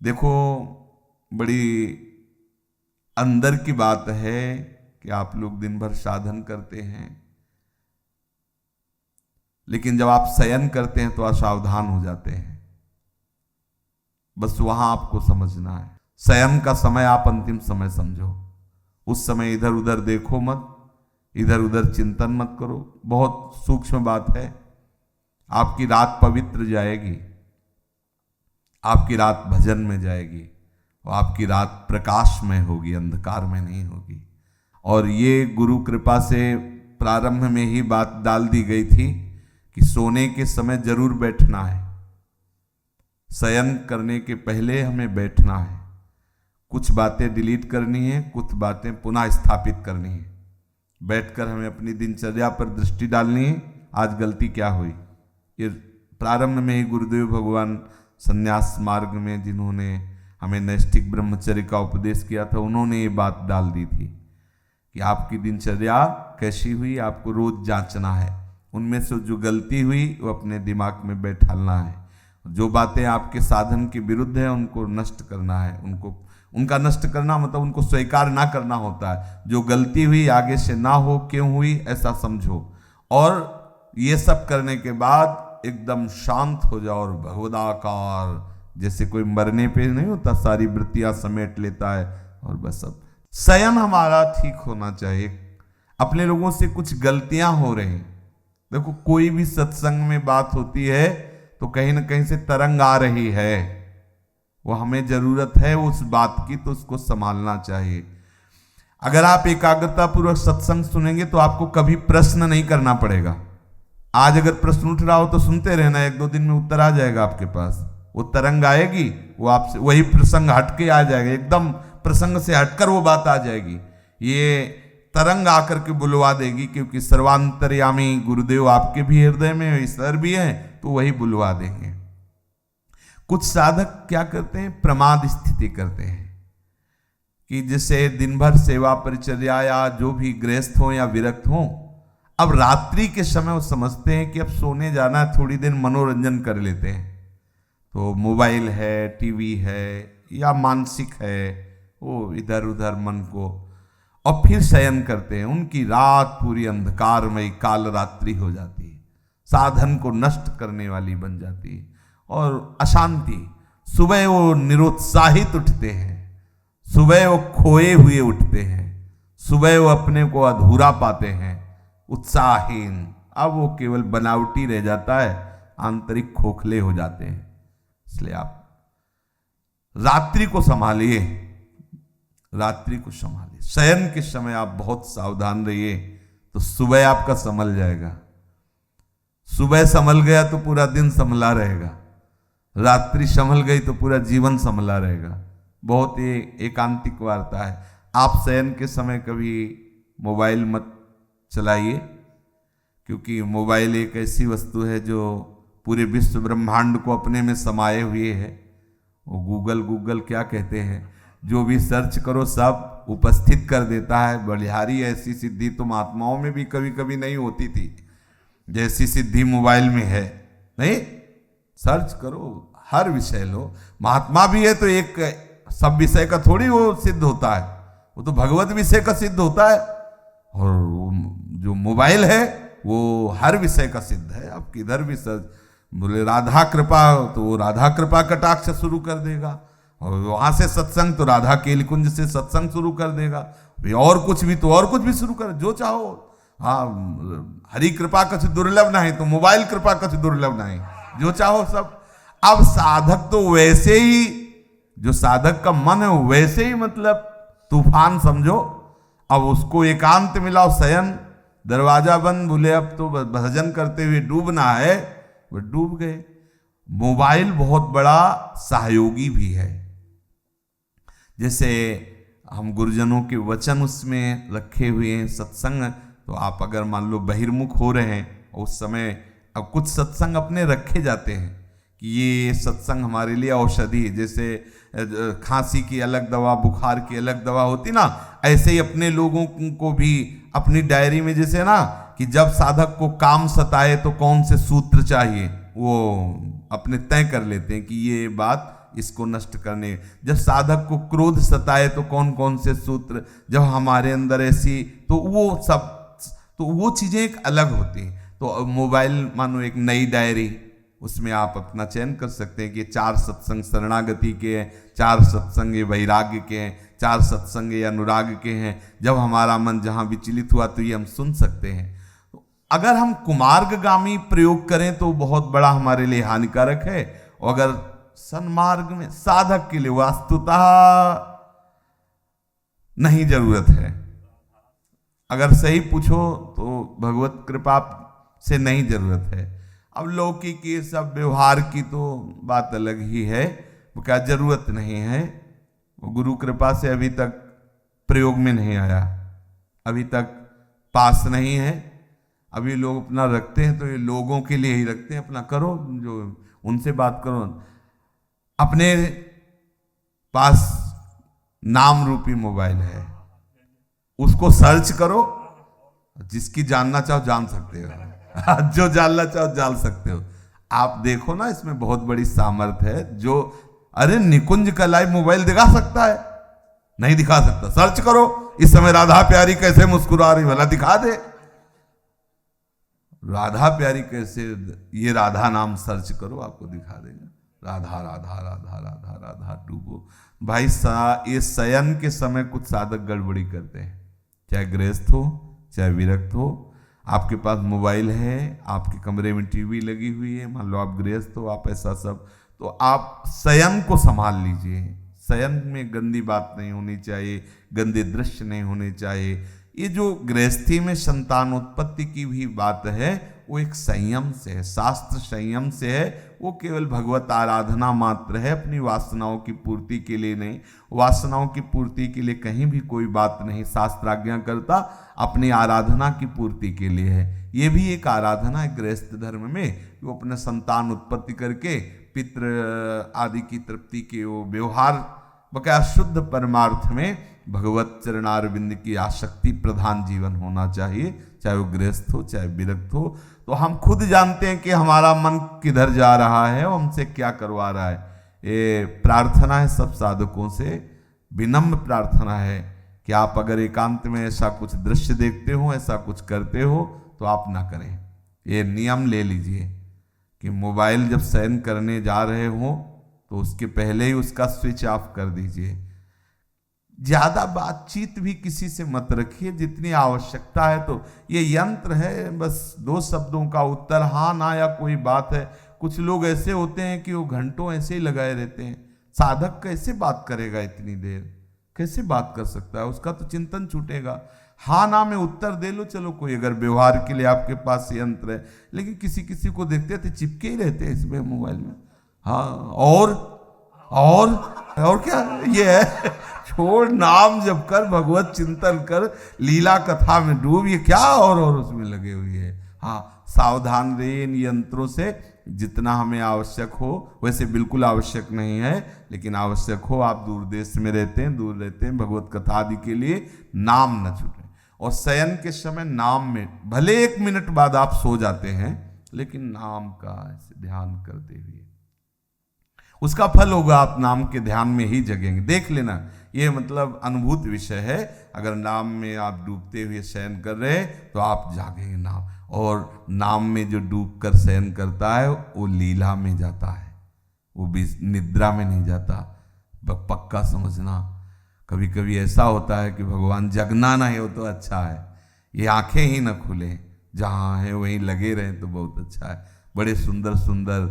देखो, बड़ी अंदर की बात है कि आप लोग दिन भर साधन करते हैं, लेकिन जब आप शयन करते हैं तो असावधान हो जाते हैं। बस वहां आपको समझना है, शयन का समय आप अंतिम समय समझो। उस समय इधर उधर देखो मत, इधर उधर चिंतन मत करो। बहुत सूक्ष्म बात है। आपकी रात पवित्र जाएगी, आपकी रात भजन में जाएगी, और आपकी रात प्रकाश में होगी, अंधकार में नहीं होगी। और ये गुरु कृपा से प्रारंभ में ही बात डाल दी गई थी कि सोने के समय जरूर बैठना है, शयन करने के पहले हमें बैठना है। कुछ बातें डिलीट करनी है, कुछ बातें पुनः स्थापित करनी है। बैठकर हमें अपनी दिनचर्या पर दृष्टि डालनी है। आज गलती क्या हुई, ये प्रारंभ में ही गुरुदेव भगवान संन्यास मार्ग में जिन्होंने हमें नैष्ठिक ब्रह्मचर्य का उपदेश किया था, उन्होंने ये बात डाल दी थी कि आपकी दिनचर्या कैसी हुई, आपको रोज जांचना है। उनमें से जो गलती हुई वो अपने दिमाग में बैठालना है। जो बातें आपके साधन के विरुद्ध है उनको नष्ट करना है। उनका नष्ट करना मतलब उनको स्वीकार ना करना होता है। जो गलती हुई आगे से ना हो, क्यों हुई ऐसा समझो, और ये सब करने के बाद एकदम शांत हो जाओ और भगवदाकार, जैसे कोई मरने पे नहीं होता, सारी वृत्तियां समेट लेता है और बस अब शयन हमारा ठीक होना चाहिए। अपने लोगों से कुछ गलतियां हो रही, देखो कोई भी सत्संग में बात होती है तो कहीं ना कहीं से तरंग आ रही है, वो हमें जरूरत है उस बात की, तो उसको संभालना चाहिए। अगर आप एकाग्रता पूर्वक सत्संग सुनेंगे तो आपको कभी प्रश्न नहीं करना पड़ेगा। आज अगर प्रश्न उठ रहा हो तो सुनते रहना, एक दो दिन में उत्तर आ जाएगा आपके पास। वो तरंग आएगी, वो आपसे वही प्रसंग हटके आ जाएगा, एकदम प्रसंग से हटकर वो बात आ जाएगी। ये तरंग आकर के बुलवा देगी, क्योंकि सर्वांतर्यामी गुरुदेव आपके भी हृदय में ईश्वर भी है, तो वही बुलवा देंगे। कुछ साधक क्या करते हैं, प्रमाद स्थिति करते हैं कि जैसे दिन भर सेवा परिचर्या या जो भी गृहस्थ हो या विरक्त हो, अब रात्रि के समय वो समझते हैं कि अब सोने जाना है, थोड़ी देर मनोरंजन कर लेते हैं। तो मोबाइल है, टीवी है या मानसिक है, वो इधर उधर मन को, और फिर शयन करते हैं। उनकी रात पूरी अंधकारमय काल रात्रि हो जाती है, साधन को नष्ट करने वाली बन जाती है और अशांति। सुबह वो निरुत्साहित उठते हैं, सुबह वो खोए हुए उठते हैं, सुबह वो अपने को अधूरा पाते हैं, उत्साहहीन। अब वो केवल बनावटी रह जाता है, आंतरिक खोखले हो जाते हैं। इसलिए आप रात्रि को संभालिए, रात्रि को संभालिए। शयन के समय आप बहुत सावधान रहिए, तो सुबह आपका संभल जाएगा। सुबह संभल गया तो पूरा दिन संभला रहेगा, रात्रि संभल गई तो पूरा जीवन संभला रहेगा। बहुत ही एकांतिक वार्ता है। आप शयन के समय कभी मोबाइल मत चलाइए, क्योंकि मोबाइल एक ऐसी वस्तु है जो पूरे विश्व ब्रह्मांड को अपने में समाये हुए है। वो गूगल क्या कहते हैं, जो भी सर्च करो सब उपस्थित कर देता है। बलिहारी ऐसी सिद्धि तो महात्माओं में भी कभी कभी नहीं होती थी जैसी सिद्धि मोबाइल में है। नहीं, सर्च करो, हर विषय लो। महात्मा भी है तो एक सब विषय का थोड़ी वो सिद्ध होता है, वो तो भगवत विषय का सिद्ध होता है। और जो मोबाइल है वो हर विषय का सिद्ध है। अब किधर भी सर्च, बोले राधा कृपा तो वो राधा कृपा कटाक्ष शुरू कर देगा, और वहां से सत्संग तो राधा केलिकुंज से सत्संग शुरू कर देगा, और कुछ भी तो और कुछ भी शुरू कर, जो चाहो। हाँ, हरि कृपा कछ दुर्लभ नहीं तो मोबाइल कृपा कछ दुर्लभ नहीं, जो चाहो सब। अब साधक तो वैसे ही, जो साधक का मन है वैसे ही मतलब तूफान समझो। अब उसको एकांत मिलाओ, शयन, दरवाजा बंद, बोले अब तो भजन करते हुए डूबना है, वो डूब गए। मोबाइल बहुत बड़ा सहयोगी भी है। जैसे हम गुरुजनों के वचन उसमें रखे हुए हैं, सत्संग, तो आप अगर मान लो बहिर्मुख हो रहे हैं उस समय, अब कुछ सत्संग अपने रखे जाते हैं कि ये सत्संग हमारे लिए औषधि है। जैसे खांसी की अलग दवा, बुखार की अलग दवा होती ना, ऐसे ही अपने लोगों को भी अपनी डायरी में, जैसे ना कि जब साधक को काम सताए तो कौन से सूत्र चाहिए, वो अपने तय कर लेते हैं कि ये बात इसको नष्ट करने। जब साधक को क्रोध सताए तो कौन कौन से सूत्र, जब हमारे अंदर ऐसी, तो वो चीजें एक अलग होती हैं। तो मोबाइल मानो एक नई डायरी, उसमें आप अपना चयन कर सकते हैं कि 4 सत्संग शरणागति के हैं, 4 सत्संग ये वैराग्य के हैं, 4 सत्संग ये अनुराग के हैं। जब हमारा मन जहां विचलित हुआ तो ये हम सुन सकते हैं। तो अगर हम कुमार्गगामी प्रयोग करें तो बहुत बड़ा हमारे लिए हानिकारक है, और अगर सन्मार्ग में साधक के लिए वास्तुतः नहीं जरूरत है। अगर सही पूछो तो भगवत कृपा से नहीं जरूरत है। अब लौकिक ये सब व्यवहार की तो बात अलग ही है, वो क्या जरूरत नहीं है, वो गुरु कृपा से अभी तक प्रयोग में नहीं आया, अभी तक पास नहीं है। अभी लोग अपना रखते हैं तो ये लोगों के लिए ही रखते हैं, अपना करो, जो उनसे बात करो। अपने पास नाम रूपी मोबाइल है, उसको सर्च करो, जिसकी जानना चाहो जान सकते हो, जो जानना चाहो जान सकते हो। आप देखो ना, इसमें बहुत बड़ी सामर्थ्य है। जो अरे निकुंज का लाइव मोबाइल दिखा सकता है? नहीं दिखा सकता। सर्च करो इस समय राधा प्यारी कैसे मुस्कुरा रही, भला दिखा दे। राधा प्यारी कैसे, ये राधा नाम सर्च करो, आपको दिखा देगा। राधा राधा राधा राधा राधा डूबो भाई। ये शयन के समय कुछ साधक गड़बड़ी करते हैं, चाहे गृहस्थ हो चाहे विरक्त हो। आपके पास मोबाइल है, आपके कमरे में टीवी लगी हुई है, मान लो आप गृहस्थ हो, आप ऐसा सब, तो आप शयन को संभाल लीजिए। शयन में गंदी बात नहीं होनी चाहिए, गंदे दृश्य नहीं होने चाहिए। ये जो गृहस्थी में संतान उत्पत्ति की भी बात है, वो एक संयम से है, शास्त्र संयम से है। वो केवल भगवत आराधना मात्र है, अपनी वासनाओं की पूर्ति के लिए नहीं। वासनाओं की पूर्ति के लिए कहीं भी कोई बात नहीं शास्त्र आज्ञा करता, अपनी आराधना की पूर्ति के लिए है। ये भी एक आराधना है गृहस्थ धर्म में, वो अपने संतान उत्पत्ति करके पितृ आदि की तृप्ति के वो व्यवहार बकाया शुद्ध परमार्थ में भगवत चरणारविंद की आसक्ति प्रधान जीवन होना चाहिए, चाहे वो गृहस्थ हो चाहे विरक्त हो। तो हम खुद जानते हैं कि हमारा मन किधर जा रहा है और हमसे क्या करवा रहा है। ये प्रार्थना है सब साधकों से, विनम्र प्रार्थना है कि आप अगर एकांत में ऐसा कुछ दृश्य देखते हो, ऐसा कुछ करते हो, तो आप ना करें। ये नियम ले लीजिए कि मोबाइल जब शयन करने जा रहे हो तो उसके पहले ही उसका स्विच ऑफ कर दीजिए। ज्यादा बातचीत भी किसी से मत रखिए, जितनी आवश्यकता है। तो ये यंत्र है, बस 2 शब्दों का उत्तर हाँ ना या कोई बात है। कुछ लोग ऐसे होते हैं कि वो घंटों ऐसे ही लगाए रहते हैं। साधक कैसे बात करेगा इतनी देर, कैसे बात कर सकता है? उसका तो चिंतन छूटेगा। हाँ ना में उत्तर दे लो, चलो कोई अगर व्यवहार के लिए आपके पास यंत्र है। लेकिन किसी किसी को देखते थे चिपके ही रहते हैं इसमें मोबाइल में। हाँ और क्या ये है, छोड़, नाम जप कर, भगवत चिंतन कर, लीला कथा में डूब, ये क्या और उसमें लगे हुए है। हाँ, सावधान रहिए इन यंत्रों से, जितना हमें आवश्यक हो। वैसे बिल्कुल आवश्यक नहीं है, लेकिन आवश्यक हो। आप दूर देश में रहते हैं, दूर रहते हैं, भगवत कथा आदि के लिए नाम न छूटे। और शयन के समय नाम में, भले 1 मिनट बाद आप सो जाते हैं, लेकिन नाम का ऐसे ध्यान करते हुए उसका फल होगा। आप नाम के ध्यान में ही जगेंगे। देख लेना, ये मतलब अनुभूत विषय है। अगर नाम में आप डूबते हुए शयन कर रहे तो आप जागेंगे नाम। और नाम में जो डूब कर शयन करता है वो लीला में जाता है, वो भी निद्रा में नहीं जाता। पक्का समझना। कभी कभी ऐसा होता है कि भगवान जगना ना हो तो अच्छा है, ये आंखें ही ना खुले, जहाँ है वहीं लगे रहें तो बहुत अच्छा है। बड़े सुंदर सुंदर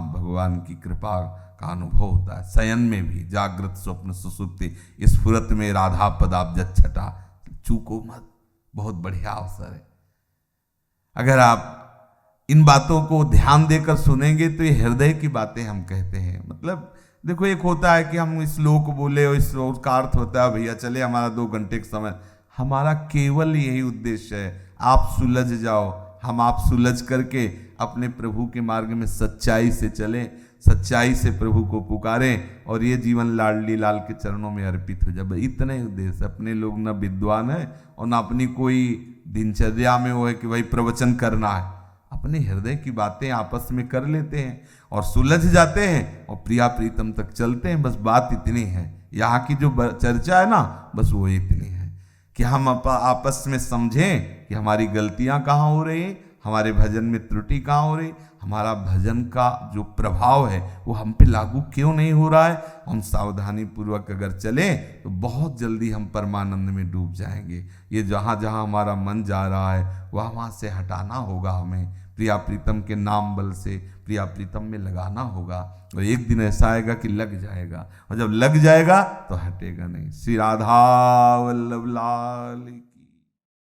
भगवान की कृपा का अनुभव होता है शयन में भी। जागृत स्वप्न सुसुप्ति स्फुरत में राधा पदाब्ज छटा, चूको मत, बहुत बढ़िया अवसर है। अगर आप इन बातों को ध्यान देकर सुनेंगे तो ये हृदय की बातें हम कहते हैं। मतलब देखो, एक होता है कि हम श्लोक बोले और इस श्लोक का अर्थ होता है भैया चले हमारा 2 घंटे का समय। हमारा केवल यही उद्देश्य है, आप सुलझ जाओ, हम आप सुलझ करके अपने प्रभु के मार्ग में सच्चाई से चलें, सच्चाई से प्रभु को पुकारें और ये जीवन लाडली लाल के चरणों में अर्पित हो जाए। इतने उद्देश्य। अपने लोग ना विद्वान है और ना अपनी कोई दिनचर्या में वो है कि भाई प्रवचन करना है। अपने हृदय की बातें आपस में कर लेते हैं और सुलझ जाते हैं और प्रिया प्रीतम तक चलते हैं। बस बात इतनी है, यहाँ की जो चर्चा है ना, बस वो इतनी है कि हम आपस में समझें कि हमारी गलतियां कहाँ हो रही, हमारे भजन में त्रुटि कहाँ हो रही, हमारा भजन का जो प्रभाव है वो हम पे लागू क्यों नहीं हो रहा है। हम सावधानी पूर्वक अगर चलें तो बहुत जल्दी हम परमानंद में डूब जाएंगे। ये जहाँ जहाँ हमारा मन जा रहा है वहाँ से हटाना होगा, हमें प्रिया प्रीतम के नाम बल से प्रिया प्रीतम में लगाना होगा। और एक दिन ऐसा आएगा कि लग जाएगा, और जब लग जाएगा तो हटेगा नहीं। श्री राधा वल्लभ लाल।